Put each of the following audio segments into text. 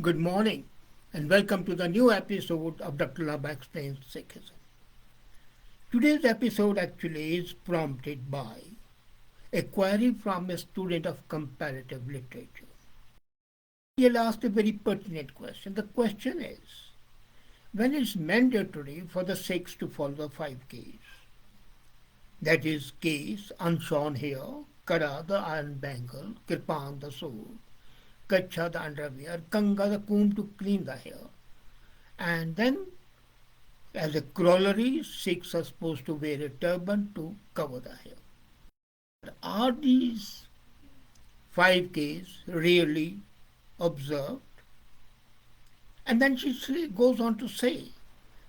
Good morning and welcome to the new episode of Dr. Lamba Explains Sikhism. Today's episode actually is prompted by a query from a student of comparative literature. He had asked a very pertinent question. The question is, when it's mandatory for the Sikhs to follow the 5 Ks, that is, kesh, un-shorn hair, kara, the iron bangle, kirpan, the sword, Kacha, the underwear, kanga, the comb to clean the hair. And then, as a corollary, Sikhs are supposed to wear a turban to cover the hair. Are these 5 Ks really observed? And then she goes on to say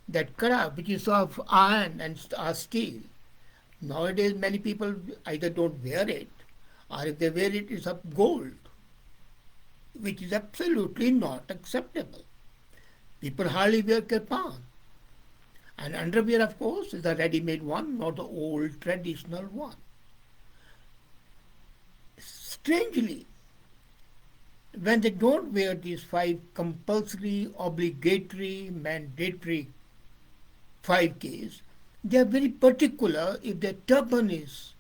that kara, which is of iron and steel, nowadays many people either don't wear it, or if they wear it, it's of gold, which is absolutely not acceptable. People hardly wear kirpan. And underwear, of course, is a ready-made one, not the old traditional one. Strangely, when they don't wear these 5 compulsory, obligatory, mandatory 5 Ks, they are very particular if their turban is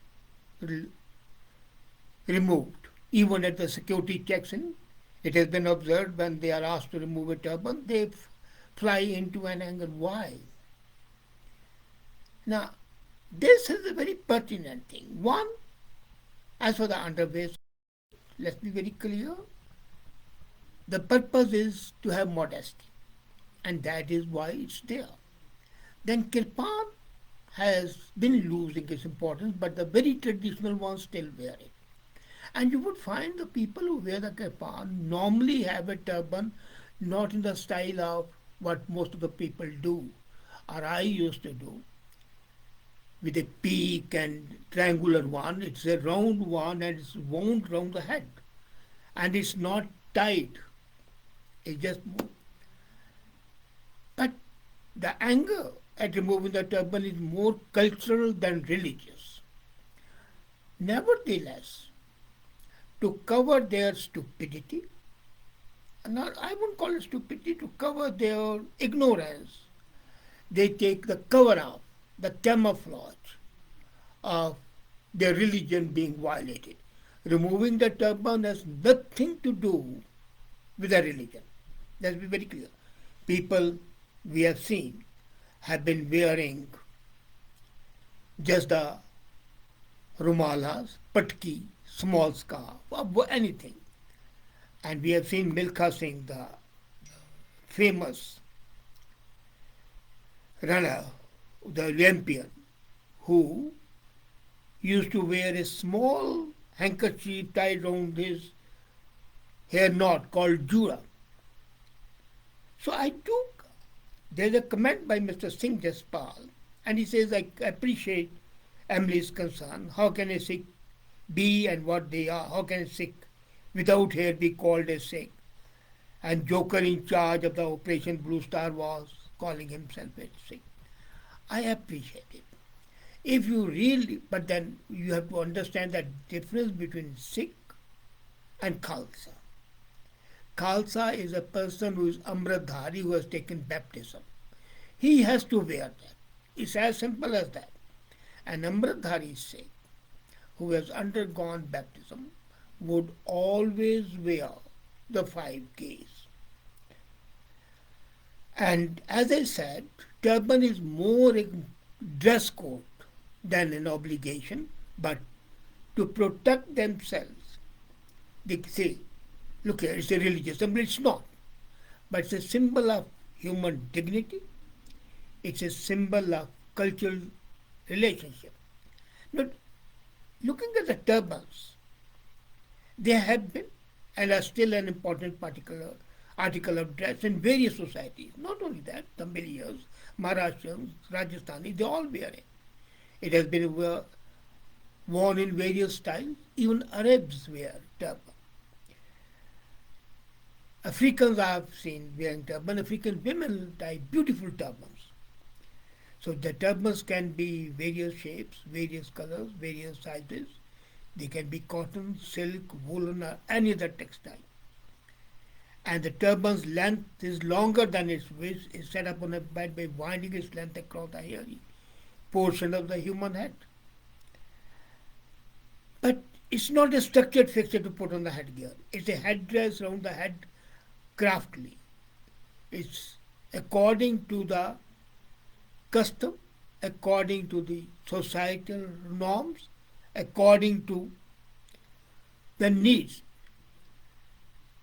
removed. Even at the security checks in, it has been observed when they are asked to remove a turban, they fly into an anger. Why? Now, this is a very pertinent thing. One, as for the underwear, let's be very clear. The purpose is to have modesty, and that is why it's there. Then kirpan has been losing its importance, but the very traditional ones still wear it. And you would find the people who wear the kirpan normally have a turban not in the style of what most of the people do, or I used to do, with a peak and triangular one. It's a round one and it's wound round the head. And it's not tight. It's just moved. But the anger at removing the turban is more cultural than religious. Nevertheless, to cover their stupidity, not, I wouldn't call it stupidity, to cover their ignorance, they take the cover up, the camouflage of their religion being violated. Removing the turban has nothing to do with their religion. Let's be very clear. People we have seen have been wearing just the rumalas, patki, small scarf, or anything. And we have seen Milkha Singh, the famous runner, the Olympian, who used to wear a small handkerchief tied round his hair knot called jura. So there's a comment by Mr. Singh Jaspal, and he says, I appreciate Emily's concern. How can a Sikh be and what they are? How can a Sikh without hair be called a Sikh? And Joker in charge of the Operation Blue Star was calling himself a Sikh. I appreciate it. If you really, but then you have to understand the difference between Sikh and Khalsa. Khalsa is a person who is Amritdhari, who has taken baptism. He has to wear that. It's as simple as that. An Amritdhari Sikh who has undergone baptism would always wear the 5 Ks. And as I said, turban is more a dress code than an obligation, but to protect themselves, they say, look here, it's a religious symbol. It's not. But it's a symbol of human dignity. It's a symbol of cultural relationship. Now, looking at the turbans, they have been and are still an important particular article of dress in various societies. Not only that, Tamilians, Maharashtrians, Rajasthani, they all wear it. It has been worn in various styles. Even Arabs wear turban. Africans I have seen wearing turban. African women tie beautiful turbans. So the turbans can be various shapes, various colors, various sizes. They can be cotton, silk, woolen, or any other textile. and the turban's length is longer than its width, is set up on a bed by winding its length across the hairy portion of the human head. But it's not a structured fixture to put on the headgear. It's a headdress around the head craftily. It's according to the custom, according to the societal norms, according to the needs.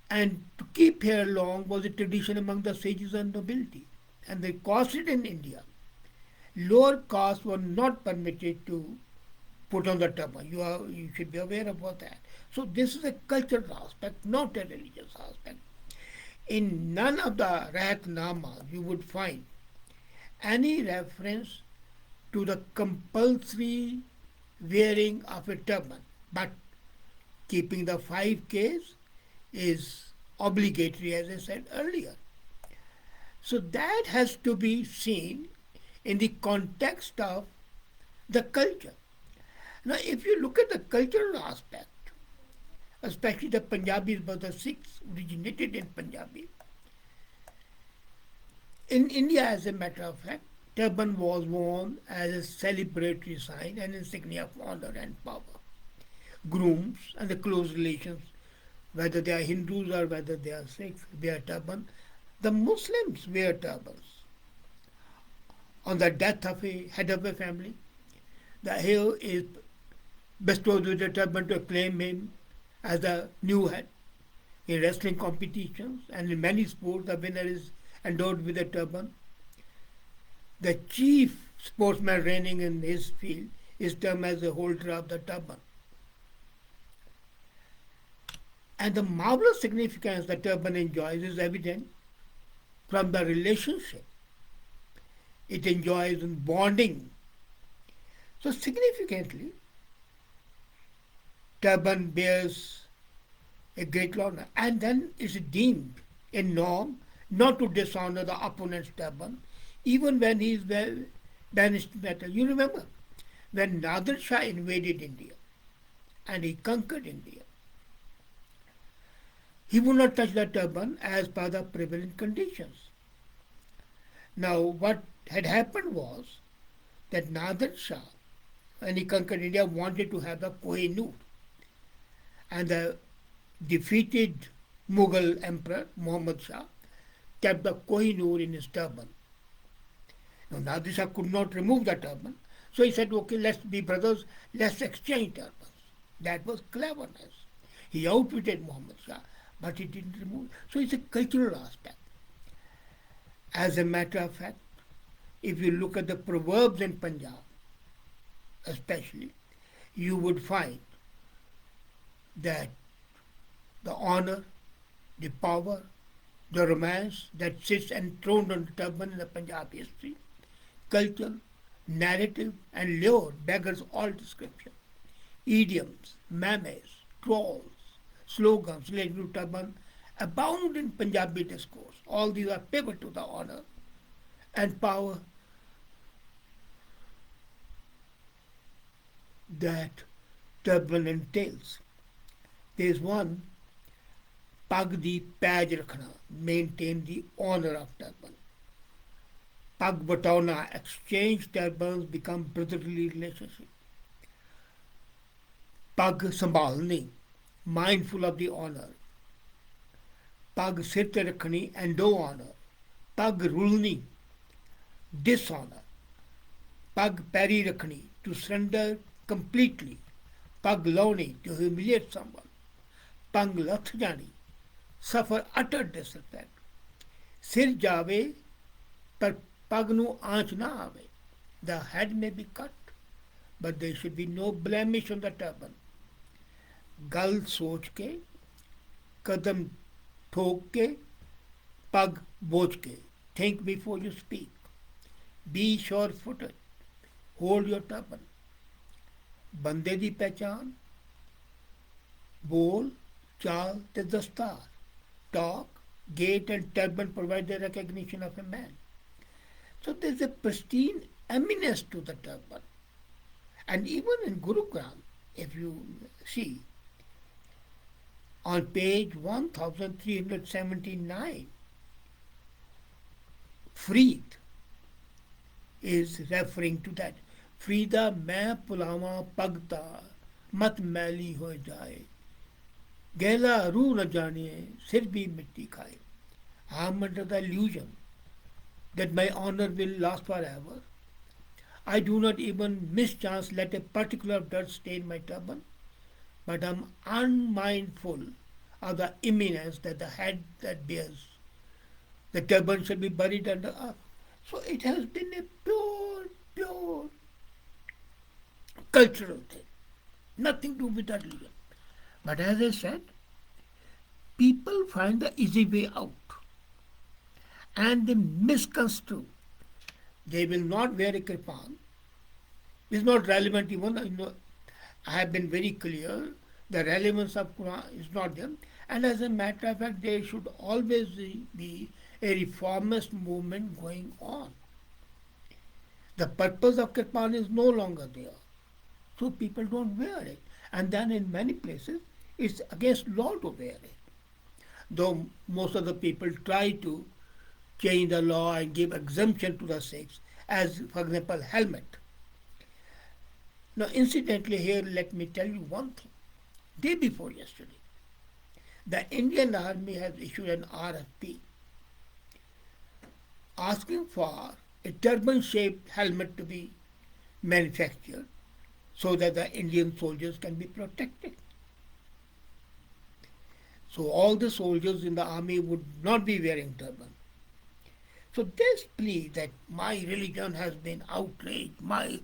And to keep hair long was a tradition among the sages and nobility. And they costed in India. Lower castes were not permitted to put on the turban. You should be aware about that. So this is a cultural aspect, not a religious aspect. In none of the Rahatnamas you would find any reference to the compulsory wearing of a turban, but keeping the 5 Ks is obligatory, as I said earlier. So that has to be seen in the context of the culture. Now, if you look at the cultural aspect, especially the Punjabis, but the Sikhs originated in Punjabi. In India, as a matter of fact, turban was worn as a celebratory sign and insignia of honor and power. Grooms and the close relations, whether they are Hindus or whether they are Sikhs, wear turban. The Muslims wear turbans. On the death of a head of a family, the heir is bestowed with a turban to acclaim him as the new head. In wrestling competitions and in many sports, the winner is endowed with a turban. The chief sportsman reigning in his field is termed as the holder of the turban. And the marvelous significance the turban enjoys is evident from the relationship it enjoys in bonding. So significantly, turban bears a great honor, and then is deemed a norm not to dishonor the opponent's turban, even when he is banished metal. You remember when Nadir Shah invaded India and he conquered India, he would not touch the turban as per the prevalent conditions. Now, what had happened was that Nadir Shah, when he conquered India, wanted to have the Kohinoor, and the defeated Mughal emperor Muhammad Shah kept the Kohinoor in his turban. Now, Nadir Shah could not remove the turban, so he said, okay, let's be brothers, let's exchange turbans. That was cleverness. He outwitted Muhammad Shah, but he didn't remove it. So it's a cultural aspect. As a matter of fact, if you look at the proverbs in Punjab, especially, you would find that the honor, the power, the romance that sits enthroned on the turban in the Punjabi history, culture, narrative, and lore beggars all description. Idioms, memes, trolls, slogans related to turban abound in Punjabi discourse. All these are pivot to the honor and power that turban entails. There is one, pag di paj rakhna, maintain the honor of turban. Pag batauna, exchange turbans, become brotherly relationship. Pag sambhalni, mindful of the honor. Pag sir te rakhni, endo honor. Pag rulni, dishonor. Pag peri rakhni, to surrender completely. Pag launi, to humiliate someone. Pag lath jani, suffer utter disrespect. Sir jave, par pag nu aanch na ave. The head may be cut, but there should be no blemish on the turban. Gal soch ke, kadam ठोक के पग बोझ के think before you speak, be sure footed, hold your turban. बंदे दी पहचान, बोल, चाल ते दस्तार, talk, gait and turban provide the recognition of a man. So there's a pristine eminence to the turban. And even in Gurugram, if you see, On page 1379, freed is referring to that. Frida मैं पुलावा पगता मत मैली हो जाए गैला रू न जाने सिर भी मिट्टी खाए. I am under the illusion that my honor will last forever. I do not even mischance let a particular dirt stain my turban, but am unmindful of the imminence that the head that bears the turban shall be buried under earth. So it has been a pure cultural thing, nothing to do with that religion. But as I said, people find the easy way out and they misconstrue. They will not wear a kirpan. It's not relevant even. I have been very clear. The relevance of Quran is not there. And as a matter of fact, there should always be a reformist movement going on. The purpose of kirpan is no longer there. So people don't wear it. And then in many places, it's against law to wear it. Though most of the people try to change the law and give exemption to the Sikhs, as for example, helmet. Now, incidentally, here let me tell you one thing. Day before yesterday, the Indian Army has issued an RFP asking for a turban-shaped helmet to be manufactured so that the Indian soldiers can be protected. So all the soldiers in the army would not be wearing turban. So this plea that my religion has been outraged, my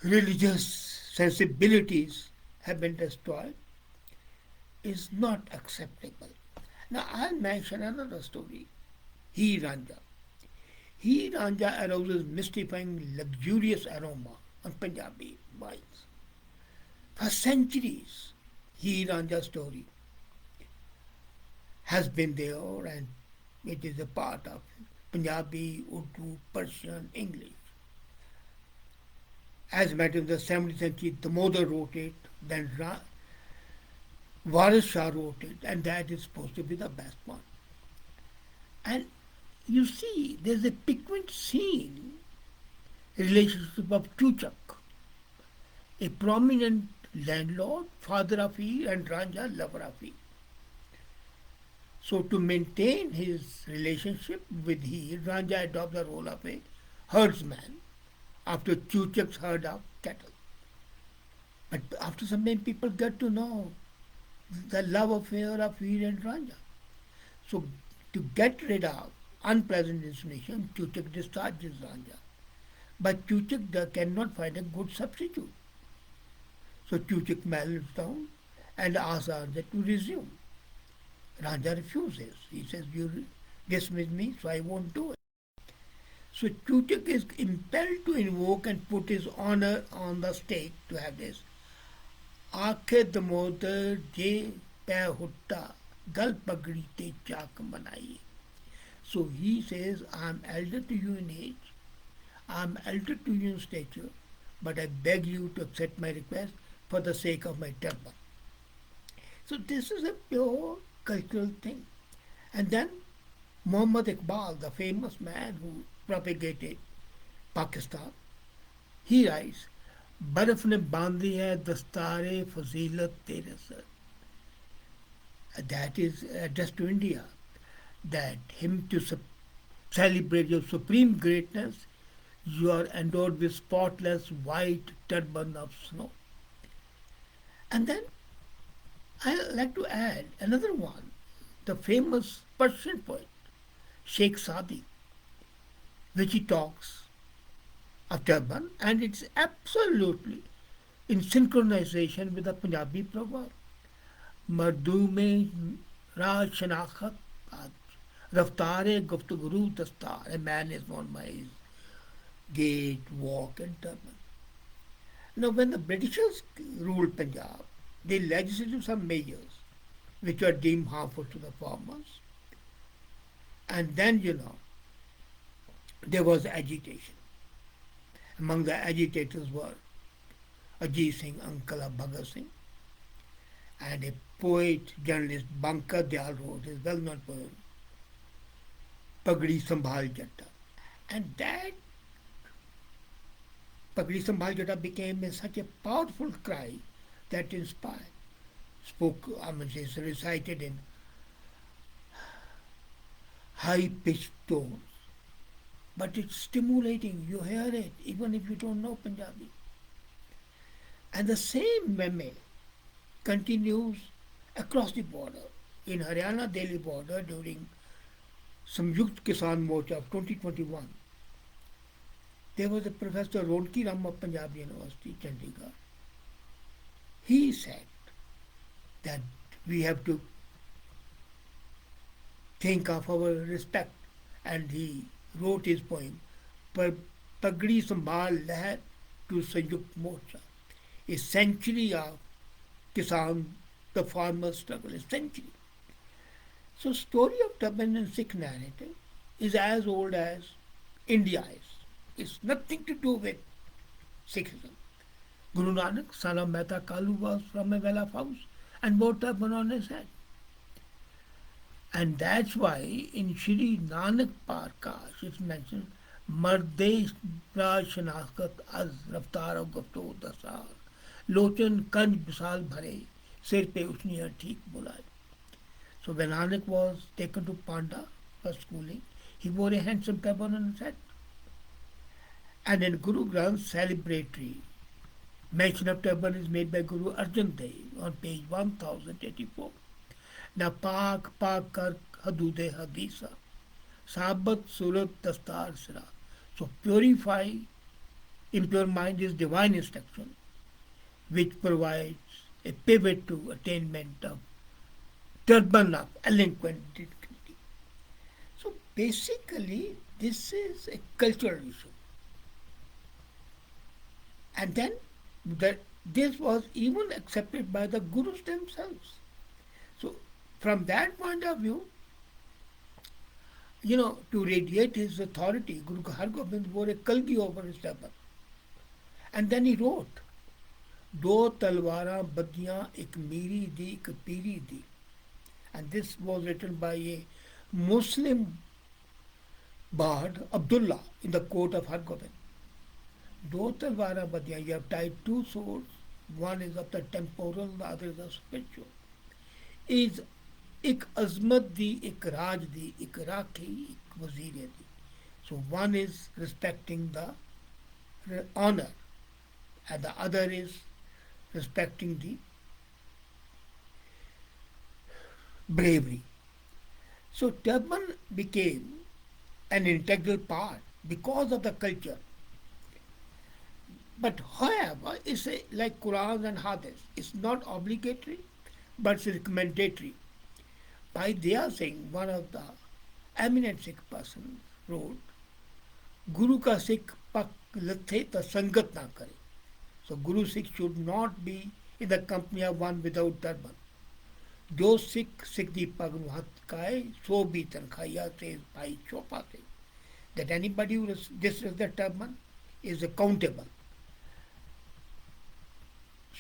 religious sensibilities have been destroyed, is not acceptable. Now I'll mention another story. He Ranja. He Ranja arouses mystifying luxurious aroma on Punjabi wines. For centuries, He Ranja story has been there and it is a part of Punjabi, Urdu, Persian, English. As a matter of the 17th century, Damodar wrote it, then Waris Shah wrote it, and that is supposed to be the best one. And you see, there's a piquant scene, relationship of Chuchak, a prominent landlord, father of Heer, and Ranja, lover of Heer. So to maintain his relationship with Heer, Ranja adopts the role of a herdsman after Chuchak's herd of cattle. But after some time, people get to know the love affair of Heer and Ranja. So to get rid of unpleasant insinuation, Chuchak discharges Ranja. But Chuchak cannot find a good substitute. So Chuchak melts down and asks Ranja to resume. Ranja refuses. He says, you dismiss me, so I won't do it. So Chuchak is impelled to invoke and put his honor on the stake to have this. Aakhe damodar je pe hutta gal pagdi te chak manai. So he says, I am elder to you in age, I am elder to you in stature, but I beg you to accept my request for the sake of my turban. So this is a pure cultural thing. And then Muhammad Iqbal, the famous man who propagated Pakistan, he writes, बर्फ ने बांधी है दस्तारे फजीलत तेरे sir. That is addressed to India, that him to celebrate your supreme greatness, you are endowed with spotless white turban of snow. And then I like to add another one, the famous Persian poet, Sheikh Sadi, which he talks of turban, and it's absolutely in synchronization with the Punjabi proverb. Mardu mein raaj shanakhat raftare guftaguru dastar. A man is known by his gait, walk, and turban. Now, when the Britishers ruled Punjab, they legislated some measures which were deemed harmful to the farmers. And then, there was agitation. Among the agitators were Ajit Singh, uncle of Bhagat Singh, and a poet, journalist, Banka Dayal wrote his well-known poem, Pagdi Sambhal Jatta. And that Pagdi Sambhal Jatta became such a powerful cry that inspired, it's recited in high-pitched tones. But it's stimulating, you hear it, even if you don't know Punjabi. And the same meme continues across the border. In Haryana Delhi border during Samyukt Kisan Morcha of 2021, there was a Professor Ronki Ram of Punjab University, Chandigarh. He said that we have to think of our respect, and he wrote his poem, Pagdi Sambhal Leher to Samyukt Morcha, a century of Kisan, the farmer struggle, a century. So story of Turban and Sikh narrative is as old as India is. It's nothing to do with Sikhism. Guru Nanak, son of Mehta Kalu, was from a well-off house and wore turban on his head. And that's why in Shri Nanak Parkash it's mentioned, Marde Raj Shanaskat Az Raftar Gafto Dasar Lochan Kanj Bisal Bhare Sir Pe Usniya Theek Bulai. So when Nanak was taken to Panda for schooling, he wore a handsome turban on his head. And in Guru Granth celebratory mention of turban is made by Guru Arjan Dev on page 1084. Na Pak Pak Kar Hadude Hadisa Sabat Surat Dastar Sira. So purify impure mind is divine instruction which provides a pivot to attainment of turban of eloquent dignity. So basically this is a cultural issue. And then this was even accepted by the Gurus themselves. So from that point of view, to radiate his authority, Guru Hargobind wore a kalgi over his turban. And then he wrote, Do talwara baddiyan ek miri di, ek piri di. And this was written by a Muslim bard, Abdullah, in the court of Hargobind. Do talwara baddiyan, you have tied two swords, one is of the temporal, the other is of spiritual. Is ik azmat di, ik raj di, ik rakhi, ik wazir di. So one is respecting the honor, and the other is respecting the bravery. So turban became an integral part because of the culture. But however, it's like Quran and Hadith. It's not obligatory, but it's recommendatory. By Daya Singh, one of the eminent Sikh persons, wrote, Guru ka Sikh pak lathe ta sangat na kare. So Guru Sikh should not be in the company of one without turban. Jo Sikh Sikh di pag nu hath kaye, so bhi tankhaiya says Bhai Chopa Singh. That anybody who disrespects the turban is accountable.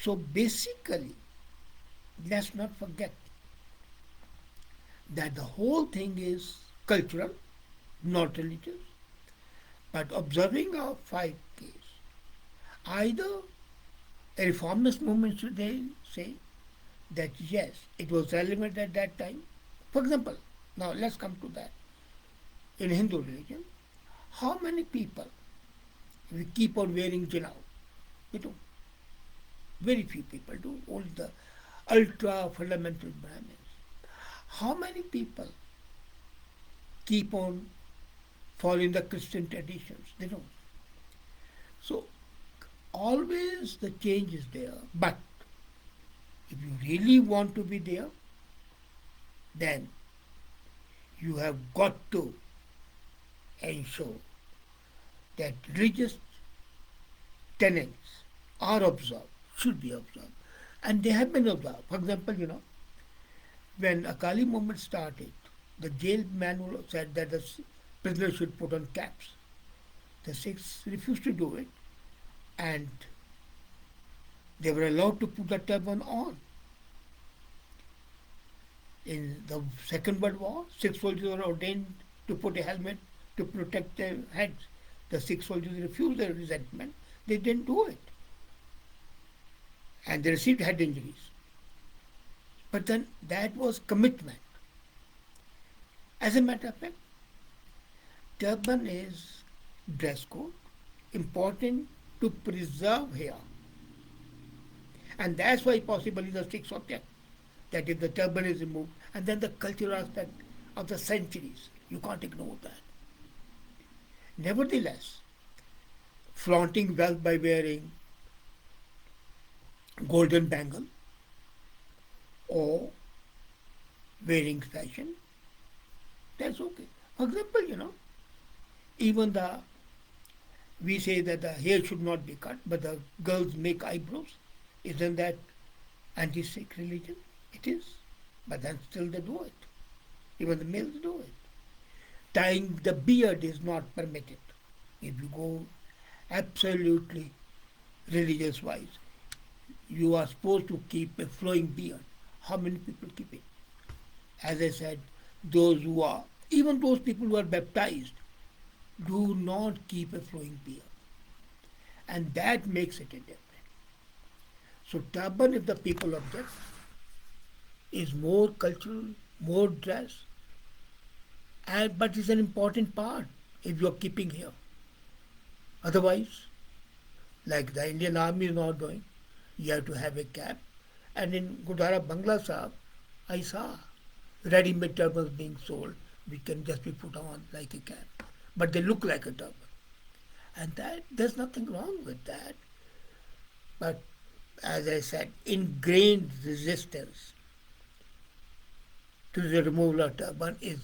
So basically, let's not forget that the whole thing is cultural, not religious. But observing our 5 Ks, either a reformist movement should they say that yes, it was relevant at that time. For example, now let's come to that. In Hindu religion, how many people we keep on wearing jinau? We don't. Very few people do, only the ultra fundamental Brahmins. How many people keep on following the Christian traditions? They don't. So always the change is there, but if you really want to be there, then you have got to ensure that religious tenets are observed, should be observed. And they have been observed. For example, when Akali movement started, the jail manual said that the prisoners should put on caps. The Sikhs refused to do it, and they were allowed to put the turban on. In the Second World War, Sikh soldiers were ordained to put a helmet to protect their heads. The Sikh soldiers refused their resentment. They didn't do it. And they received head injuries. But then that was commitment. As a matter of fact, turban is dress code, important to preserve here. And that's why possibly the Sikhs object that if the turban is removed, and then the cultural aspect of the centuries, you can't ignore that. Nevertheless, flaunting wealth by wearing golden bangle or wearing fashion, that's okay. For example, even the we say that the hair should not be cut, but the girls make eyebrows. Isn't that anti-Sikh religion? It is. But then still they do it. Even the males do it. Tying the beard is not permitted. If you go absolutely religious wise, you are supposed to keep a flowing beard. How many people keep it? As I said, even those people who are baptized, do not keep a flowing beard. And that makes it a difference. So turban, if the people object, is more cultural, more dress, but it's an important part if you're keeping here. Otherwise, like the Indian Army is not doing, you have to have a cap. And in Gurdwara Bangla Sahib, I saw ready-made turbans being sold, which can just be put on like a cap. But they look like a turban. And there's nothing wrong with that. But as I said, ingrained resistance to the removal of turban is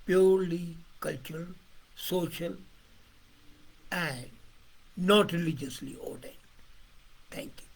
purely cultural, social, and not religiously ordained. Thank you.